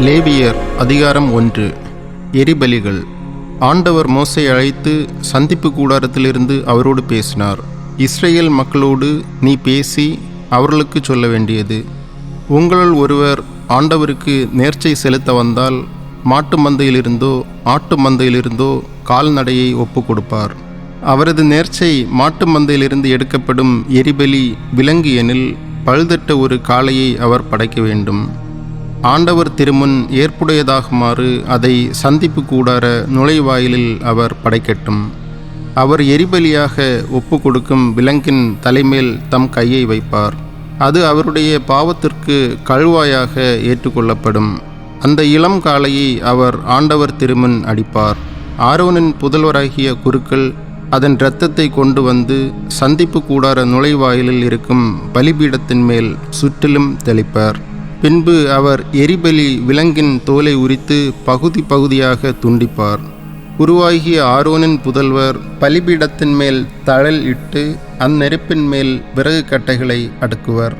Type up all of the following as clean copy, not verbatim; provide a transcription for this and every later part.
லேவியர் அதிகாரம் 1. எரிபலிகள். ஆண்டவர் மோசேயை அழைத்து சந்திப்பு கூடாரத்திலிருந்து அவரோடு பேசினார். இஸ்ரேல் மக்களோடு நீ பேசி அவர்களுக்கு சொல்ல வேண்டியது: உங்களுள் ஒருவர் ஆண்டவருக்கு நேர்ச்சை செலுத்த வந்தால் மாட்டு மந்தையிலிருந்தோ ஆட்டு மந்தையிலிருந்தோ கால்நடையை ஒப்பு கொடுப்பார். அவரது நேர்ச்சை மாட்டு மந்தையிலிருந்து எடுக்கப்படும் எரிபலி விலங்கு எனில் பழுதற்ற ஒரு காளையை அவர் படைக்க வேண்டும். ஆண்டவர் திருமுன் ஏற்புடையதாகுமாறு அதை சந்திப்பு கூடார நுழைவாயிலில் அவர் படைக்கட்டும். அவர் எரிபலியாக ஒப்பு கொடுக்கும் விலங்கின் தலைமேல் தம் கையை வைப்பார். அது அவருடைய பாவத்திற்கு கழுவாயாக ஏற்றுக்கொள்ளப்படும். அந்த இளம் காளையை அவர் ஆண்டவர் திருமுன் அடிப்பார். ஆரோனின் புதல்வராகிய குருக்கள் அதன் இரத்தத்தை கொண்டு வந்து சந்திப்பு கூடார நுழைவாயிலில் இருக்கும் பலிபீடத்தின் மேல் சுற்றிலும் தெளிப்பார். பின்பு அவர் எரிபலி விலங்கின் தோலை உரித்து பகுதி பகுதியாக துண்டிப்பார். குருவாகிய ஆரோனின் புதல்வர் பலிபீடத்தின் மேல் தழல் இட்டு அந்நெருப்பின் மேல் விறகு கட்டைகளை அடுக்குவர்.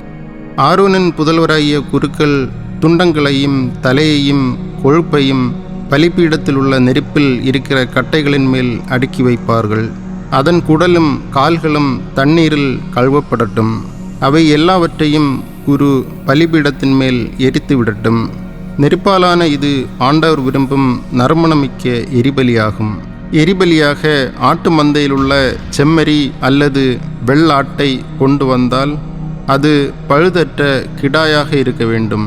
ஆரோனின் புதல்வராகிய குருக்கள் துண்டங்களையும் தலையையும் கொழுப்பையும் பலிபீடத்தில் உள்ள நெருப்பில் இருக்கிற கட்டைகளின் மேல் அடுக்கி வைப்பார்கள். அதன் குடலும் கால்களும் தண்ணீரில் கழுவப்படட்டும். அவை எல்லாவற்றையும் குரு பலிபீடத்தின் மேல் எரித்து விடட்டும். நெருப்பாலான இது ஆண்டவர் விரும்பும் நறுமணமிக்க எரிபலியாகும். எரிபலியாக ஆட்டு மந்தையில் உள்ள செம்மறி அல்லது வெள்ளாட்டை கொண்டு வந்தால் அது பழுதற்ற கிடாயாக இருக்க வேண்டும்.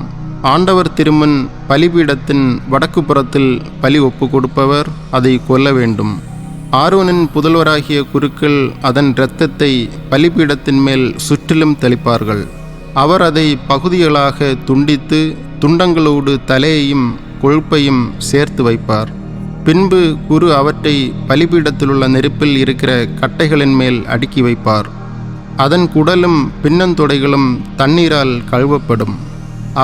ஆண்டவர் திருமுன் பலிபீடத்தின் வடக்கு புறத்தில் பலி ஒப்பு கொடுப்பவர் அதை கொல்ல வேண்டும். ஆரோனின் புதல்வராகிய குருக்கள் அதன் இரத்தத்தை பலிபீடத்தின் மேல் சுற்றிலும் தெளிப்பார்கள். அவர் அதை பகுதிகளாக துண்டித்து துண்டங்களோடு தலையையும் கொழுப்பையும் சேர்த்து வைப்பார். பின்பு குரு அவற்றை பலிபீடத்திலுள்ள நெருப்பில் இருக்கிற கட்டைகளின் மேல் அடுக்கி வைப்பார். அதன் குடலும் பின்னந்தொடைகளும் தண்ணீரால் கழுவப்படும்.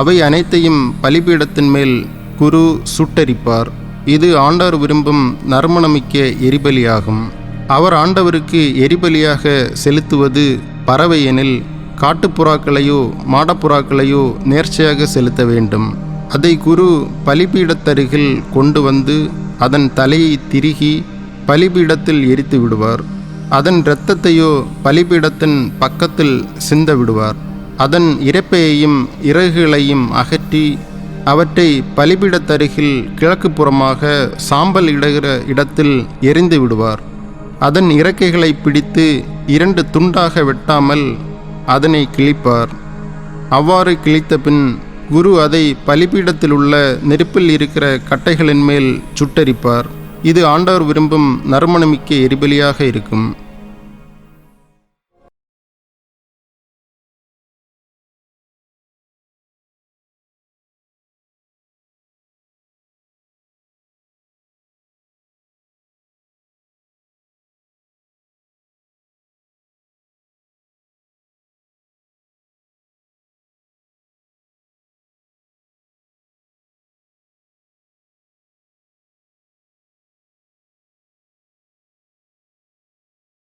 அவை அனைத்தையும் பலிபீடத்தின் மேல் குரு சுட்டரிப்பார். இது ஆண்டவர் விரும்பும் நறுமணமிக்க எரிபலியாகும். அவர் ஆண்டவருக்கு எரிபலியாக செலுத்துவது பறவை எனில் காட்டுப்புறாக்களையோ மாடப்புறாக்களையோ நேர்ச்சையாக செலுத்த வேண்டும். அதை குரு பலிபீடத்தருகில் கொண்டு வந்து அதன் தலையை திருகி பலிபீடத்தில் எரித்து விடுவார். அதன் இரத்தத்தையோ பலிபீடத்தின் பக்கத்தில் சிந்த விடுவார். அதன் இரைப்பையையும் இறகுகளையும் அகற்றி அவற்றை பலிபீடத்தருகில் கிழக்கு புறமாக சாம்பல் இடுகிற இடத்தில் எரிந்து விடுவார். அதன் இறக்கைகளை பிடித்து 2 துண்டாக வெட்டாமல் அதனை கிழிப்பார். அவ்வாறு கிழித்த பின் குரு அதை பலிபீடத்தில் உள்ள நெருப்பில் இருக்கிற கட்டைகளின் மேல் சுட்டரிப்பார். இது ஆண்டவர் விரும்பும் நறுமணமிக்க எரிபலியாக இருக்கும்.